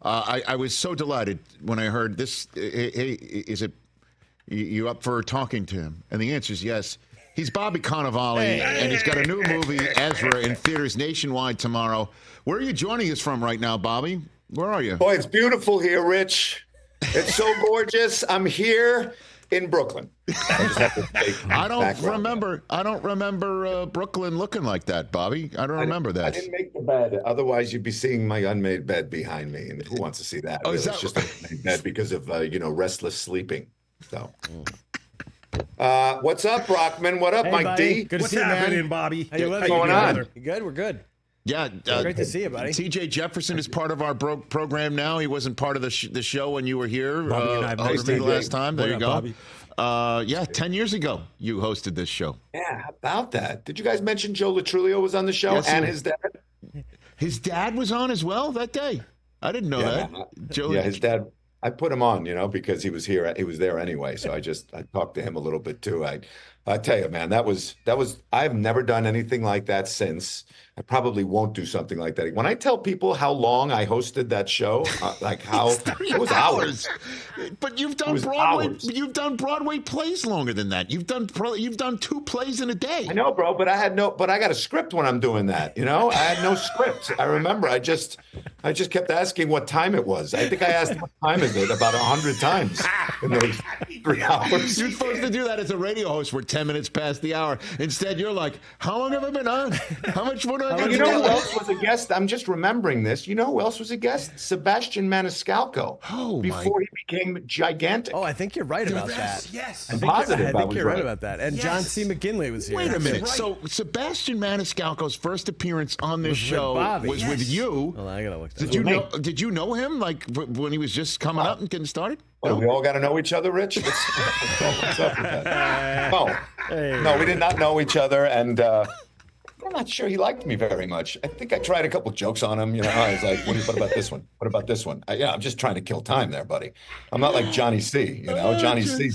I was so delighted when I heard this. Hey, is it you up for talking to him? And the answer is yes. He's Bobby Cannavale, and he's got a new movie, Ezra, in theaters nationwide tomorrow. Where are you joining us from right now, Bobby? Where are you? Boy, it's beautiful here, Rich. It's so gorgeous. I'm here in Brooklyn. I don't remember Brooklyn looking like that, Bobby. I don't remember that. I didn't make the bed. Otherwise, you'd be seeing my unmade bed behind me. And who wants to see that? Oh, really? is that It's just an unmade bed because of restless sleeping. So, what's up, Brockman? What up, Hey, Mike buddy. D? Good to What's see you, happening, man. Bobby? How you living? What's going on? You good? We're good. Yeah, Great to see you, buddy. TJ Jefferson is part of our program now. He wasn't part of the show when you were here Bobby and I hosting last time. There you go. Bobby? 10 years ago, you hosted this show. Yeah, how about that? Did you guys mention Joe Latrulio was on the show and his dad? His dad was on as well that day. I didn't know that. Joe, his dad. I put him on, because he was here. He was there anyway. So I talked to him a little bit too. I tell you, man, that was. I've never done anything like that since. I probably won't do something like that. When I tell people how long I hosted that show, it was hours. But you've done Broadway. Hours. You've done Broadway plays longer than that. You've done 2 plays in a day. I know, bro, but I got a script when I'm doing that. I had no script. I remember. I just kept asking what time it was. I think I asked what time is it about 100 times in those 3 hours. You're supposed to do that as a radio host. We're 10 minutes past the hour. Instead, you're like, how long have I been on? How much more do I got to do? You know who else was a guest? I'm just remembering this. You know who else was a guest? Sebastian Maniscalco. Before he became gigantic. Oh, I think you're right about that. Yes. I'm positive. I think you're right about that. And John C. McGinley was here. Wait a minute. Right. So Sebastian Maniscalco's first appearance on this show was with you. Well, I gotta look that up. Did you know him when he was just coming up and getting started? Well, we all got to know each other, Rich. What's up with that? No, we did not know each other, and I'm not sure he liked me very much. I think I tried a couple jokes on him. I was like, what about this one? What about this one? I'm just trying to kill time there, buddy. I'm not like Johnny C. Johnny C.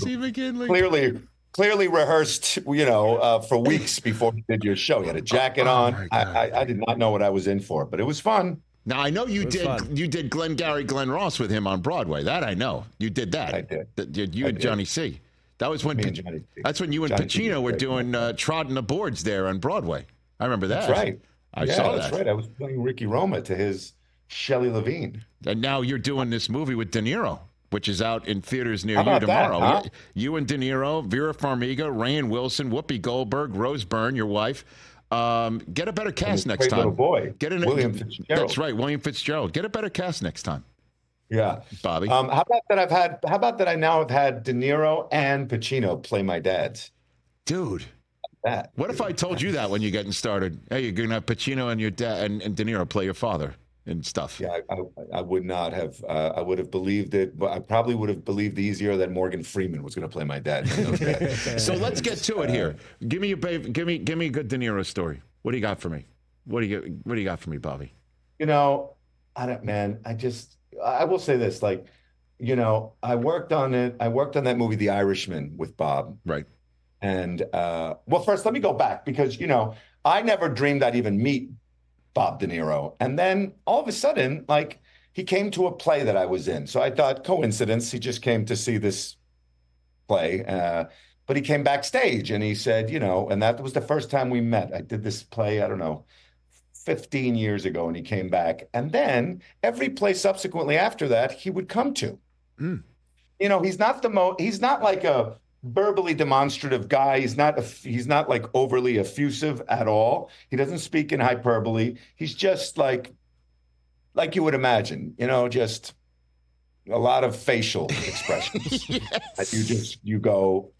Clearly rehearsed, for weeks before he did your show. He had a jacket on. I did not know what I was in for, but it was fun. Now I know you did Glengarry Glen Ross with him on Broadway. That I know. You did that. I did. You and Johnny C. That was when that's when you and Pacino were doing Trotting the Boards there on Broadway. I remember that. That's right. I saw that. That's right. I was playing Ricky Roma to his Shelley Levine. And now you're doing this movie with De Niro, which is out in theaters near How you about tomorrow. that, huh? You and De Niro, Vera Farmiga, Rainn Wilson, Whoopi Goldberg, Rose Byrne, your wife. Get a better cast next time. Little boy. William Fitzgerald. That's right, William Fitzgerald. Get a better cast next time. Yeah, Bobby. How about that I now have had De Niro and Pacino play my dads? Dude. What if I told you that when you're getting started? Hey, you're gonna have Pacino and your dad and De Niro play your father and stuff. Yeah, I would not have. I would have believed it, but I probably would have believed easier that Morgan Freeman was going to play my dad. So let's get to it here. Give me a good De Niro story. What do you got for me? What do you got for me, Bobby? I don't, man. I will say this, I worked on it. I worked on that movie, The Irishman, with Bob. Right. And first, let me go back because I never dreamed I'd even meet Bob De Niro. And then all of a sudden, he came to a play that I was in. So I thought, coincidence, he just came to see this play. But he came backstage and he said, and that was the first time we met. I did this play, I don't know, 15 years ago, and he came back. And then every play subsequently after that, he would come to. Mm. He's not like a verbally demonstrative guy. He's not like overly effusive at all. He doesn't speak in hyperbole. He's just like you would imagine, just a lot of facial expressions. Yes. You go,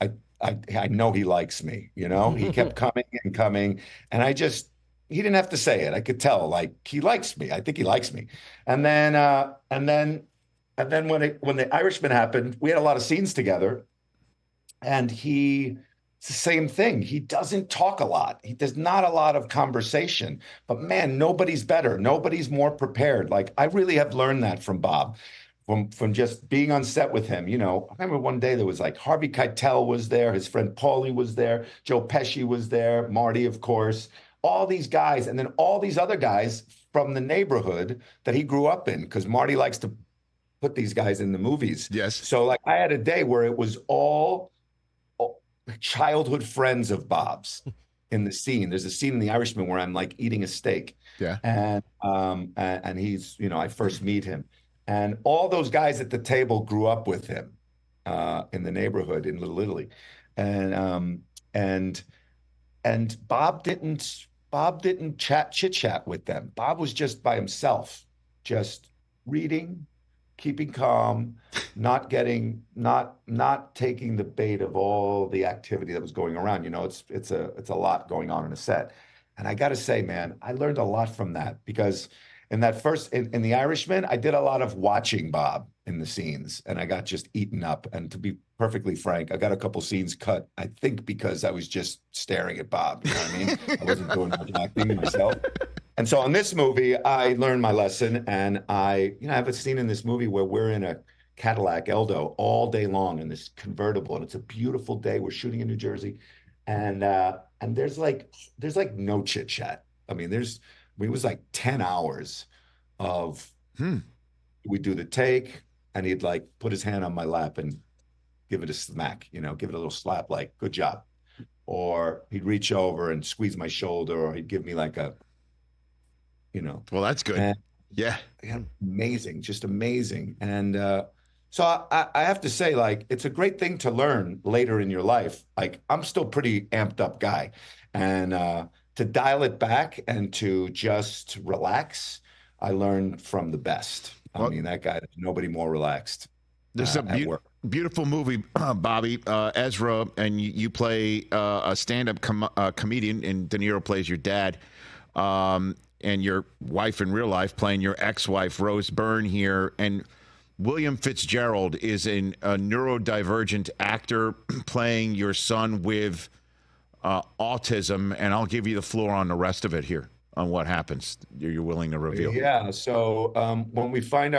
I know he likes me, he kept coming and coming. And he didn't have to say it. I could tell, he likes me. I think he likes me. And then when the Irishman happened, we had a lot of scenes together. And it's the same thing. He doesn't talk a lot. There's not a lot of conversation. But man, nobody's better. Nobody's more prepared. I really have learned that from Bob, from just being on set with him. I remember one day there was Harvey Keitel was there, his friend Paulie was there, Joe Pesci was there, Marty, of course, all these guys, and then all these other guys from the neighborhood that he grew up in, because Marty likes to put these guys in the movies. Yes. So like I had a day where it was all childhood friends of Bob's in the scene. There's a scene in The Irishman where I'm like eating a steak. Yeah. And he's, I first meet him. And all those guys at the table grew up with him in the neighborhood in Little Italy. And Bob didn't chit chat with them. Bob was just by himself, just reading, keeping calm, not taking the bait of all the activity that was going around. It's a lot going on in a set. And I got to say, man, I learned a lot from that, because in The Irishman, I did a lot of watching Bob in the scenes, and I got just eaten up. And to be perfectly frank, I got a couple scenes cut, I think, because I was just staring at Bob. You know what I mean? I wasn't doing much acting myself. And so in this movie, I learned my lesson, and I have a scene in this movie where we're in a Cadillac Eldo all day long in this convertible, and it's a beautiful day. We're shooting in New Jersey, and there's like no chit chat. I mean, it was like 10 hours of we do the take, and he'd like put his hand on my lap and give it a smack, give it a little slap, like good job, or he'd reach over and squeeze my shoulder, or he'd give me like a. Well, that's good. And, yeah. Amazing, just amazing. And so I have to say, like, it's a great thing to learn later in your life. Like, I'm still pretty amped up guy. And to dial it back and to just relax, I learned from the best. I mean, that guy, nobody more relaxed. There's a beautiful movie, Bobby, Ezra, and you play a stand-up comedian, and De Niro plays your dad. And your wife in real life playing your ex-wife, Rose Byrne here. And William Fitzgerald is a neurodivergent actor playing your son with autism. And I'll give you the floor on the rest of it here, on what happens. You're willing to reveal. Yeah, so when we find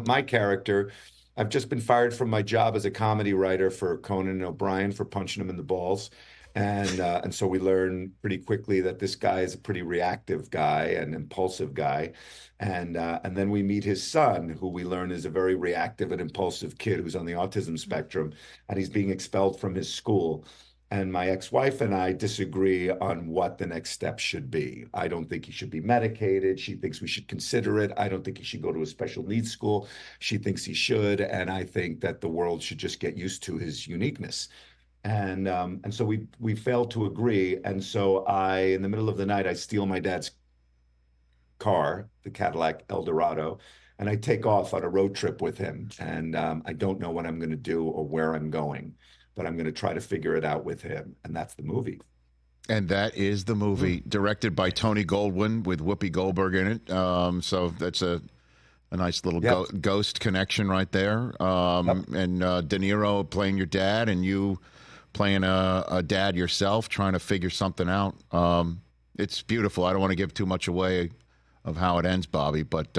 my character, I've just been fired from my job as a comedy writer for Conan and O'Brien for punching him in the balls. And so we learn pretty quickly that this guy is a pretty reactive guy and impulsive guy. And then we meet his son, who we learn is a very reactive and impulsive kid who's on the autism spectrum, and he's being expelled from his school. And my ex-wife and I disagree on what the next step should be. I don't think he should be medicated. She thinks we should consider it. I don't think he should go to a special needs school. She thinks he should. And I think that the world should just get used to his uniqueness. And so we failed to agree. And so in the middle of the night, I steal my dad's car, the Cadillac Eldorado, and I take off on a road trip with him. And I don't know what I'm going to do or where I'm going, but I'm going to try to figure it out with him. And that's the movie. And that is the movie, directed by Tony Goldwyn with Whoopi Goldberg in it. So that's a nice little ghost connection right there. And De Niro playing your dad, and you playing a dad yourself, trying to figure something out. It's beautiful. I don't want to give too much away of how it ends, Bobby, but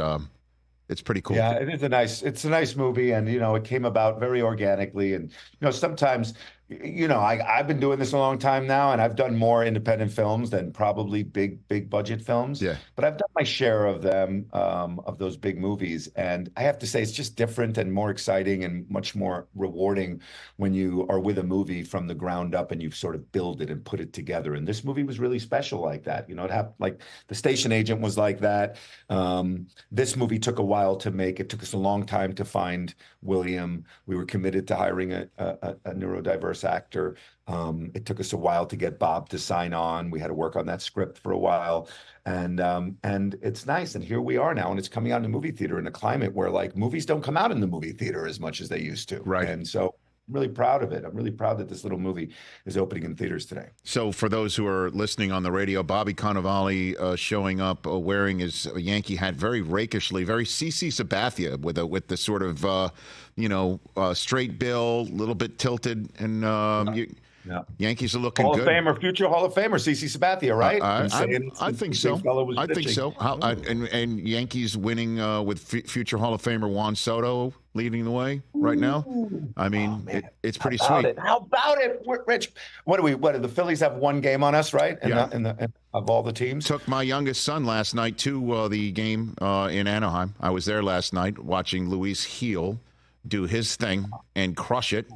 it's pretty cool. Yeah, it's a nice movie, and it came about very organically. And sometimes I've been doing this a long time now, and I've done more independent films than probably big budget films. Yeah. But I've done my share of them, of those big movies. And I have to say, it's just different and more exciting and much more rewarding when you are with a movie from the ground up and you sort of build it and put it together. And this movie was really special like that. It happened, like The Station Agent was like that. This movie took a while to make. It took us a long time to find William. We were committed to hiring a neurodiverse actor. It took us a while to get Bob to sign on. We had to work on that script for a while, and it's nice. And here we are now, and it's coming out in the movie theater in a climate where like movies don't come out in the movie theater as much as they used to. Right. And so I'm really proud of it. I'm really proud that this little movie is opening in theaters today. So for those who are listening on the radio, Bobby Cannavale showing up wearing his Yankee hat very rakishly, very CC Sabathia with the sort of straight bill, a little bit tilted, and Yeah. Yankees are looking Hall good. of Famer, future Hall of Famer, CeCe Sabathia, right? I think so. I think so. And Yankees winning with future Hall of Famer Juan Soto leading the way right now. I mean, it's pretty sweet. How about it, Rich? What do the Phillies have one game on us, right? Of all the teams. Took my youngest son last night to the game in Anaheim. I was there last night watching Luis Heel do his thing and crush it.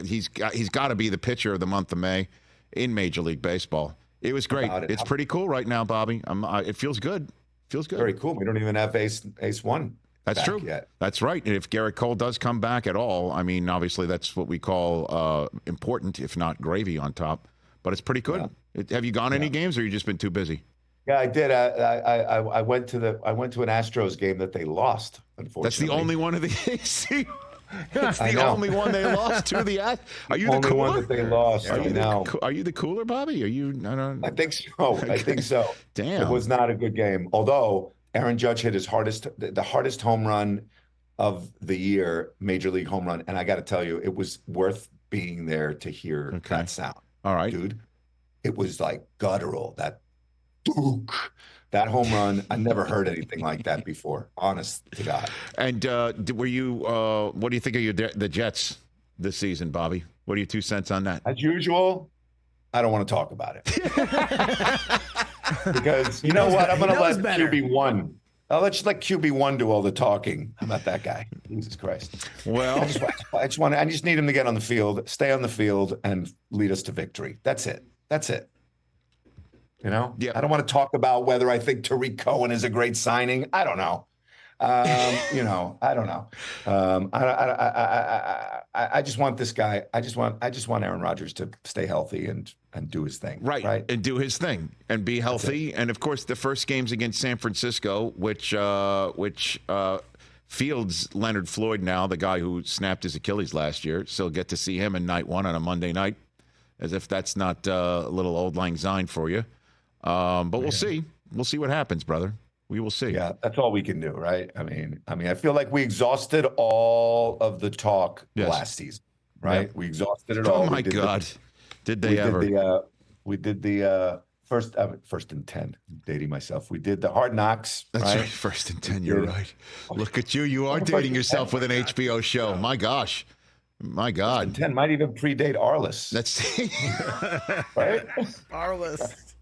He's got to be the pitcher of the month of May in Major League Baseball. It was great. It's pretty cool right now, Bobby. It feels good. Feels good. Very cool. We don't even have Ace One. That's true. Yet. That's right. And if Garrett Cole does come back at all, I mean, obviously that's what we call important, if not gravy on top. But it's pretty good. Yeah. Have you gone any games, or you just been too busy? Yeah, I did. I went to an Astros game that they lost. Unfortunately, that's the only one of the AC. It's the only one they lost to the Astros. Are you the cooler? Only one that they lost. Are you the cooler, Bobby? Are you? I think so. Okay. I think so. Damn, it was not a good game. Although Aaron Judge hit the hardest home run of the year, Major League home run, and I got to tell you, it was worth being there to hear that sound. All right, dude. It was like guttural. That home run, I never heard anything like that before, honest to God. And were you, what do you think of the Jets this season, Bobby? What are your 2 cents on that? As usual, I don't want to talk about it. Because you know what? I'm going to let QB1. I'll let QB1 do all the talking. How about that guy? Jesus Christ. Well, I just need him to get on the field, stay on the field, and lead us to victory. That's it. You know, I don't want to talk about whether I think Tariq Cohen is a great signing. I don't know. I don't know. I just want this guy. I just want Aaron Rodgers to stay healthy and do his thing. Right. And do his thing and be healthy. And of course, the first game's against San Francisco, which fields Leonard Floyd now, the guy who snapped his Achilles last year. So get to see him in night 1 on a Monday night, as if that's not a little old lang syne for you. But we'll see. We'll see what happens, brother. We will see. Yeah, that's all we can do, right? I mean, I feel like we exhausted all of the talk last season, right? Yeah. We exhausted it all. Oh my God, did they ever? We did the first and 10. I'm dating myself. We did the Hard Knocks. That's right. First and 10. You're right. Look at you. You are dating yourself with an HBO show. My gosh. My God. 10 might even predate Arliss. That's right. Arliss.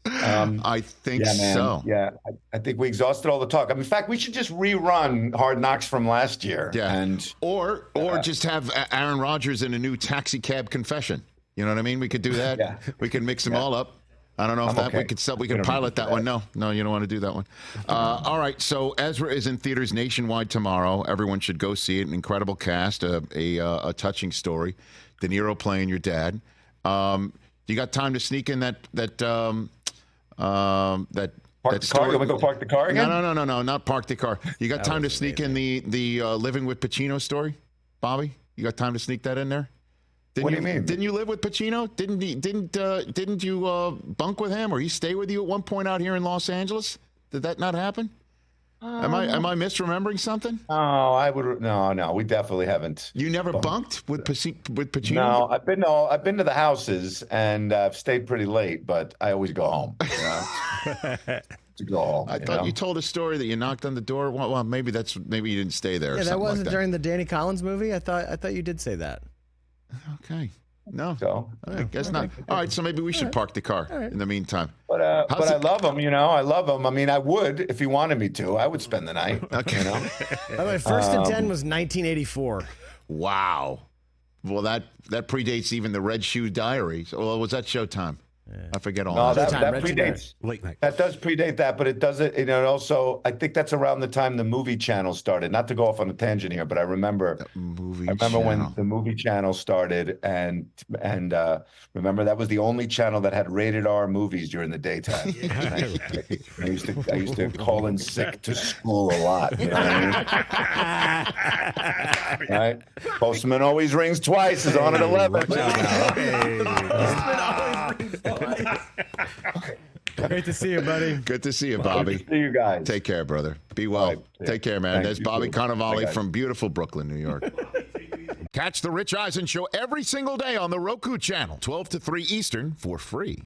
I think so. Yeah, I think we exhausted all the talk. In fact, we should just rerun Hard Knocks from last year. Yeah, or just have Aaron Rodgers in a new taxi cab confession. You know what I mean? We could do that. Yeah. We could mix them all up. I don't know if we could pilot that one. No, you don't want to do that one. All right. So Ezra is in theaters nationwide tomorrow. Everyone should go see it. An incredible cast, a touching story. De Niro playing your dad. You got time to sneak in that park the car? You want me to go park the car again? No, not park the car. You got time to sneak in the Living with Pacino story, Bobby? You got time to sneak that in there? What do you mean? Didn't you live with Pacino? Didn't you bunk with him, or he stay with you at one point out here in Los Angeles? Did that not happen? Am I misremembering something? Oh, I would. No, we definitely haven't. You never bunked with Pacino? No, I've been to the houses and I've stayed pretty late, but I always go home. You know? To go home. I thought you told a story that you knocked on the door. Well, maybe you didn't stay there. Yeah, that wasn't like during the Danny Collins movie. I thought you did say that. Okay. No, so I guess not. All right, so maybe we should park the car in the meantime. But I love him. I love him. I mean, I would if he wanted me to. I would spend the night. Okay. You know? By the way, First and 10 was 1984. Wow. Well, that predates even the Red Shoe Diaries. Well, was that Showtime? Yeah. I forget all. No, that predates. Late night. That does predate that, but it doesn't. Also, I think that's around the time the movie channel started. Not to go off on a tangent here, but I remember when the movie channel started, and remember that was the only channel that had rated R movies during the daytime. I used to call in sick to school a lot. You know what I mean? Right? Postman always rings twice. Is on at 11. Great to see you, buddy. Good to see you, Bobby. Good to see you guys. Take care, brother. Be well. Right. Take care, man. Thanks. There's Bobby Cannavale from beautiful Brooklyn, New York. Catch the Rich Eisen Show every single day on the Roku channel, 12 to 3 Eastern, for free.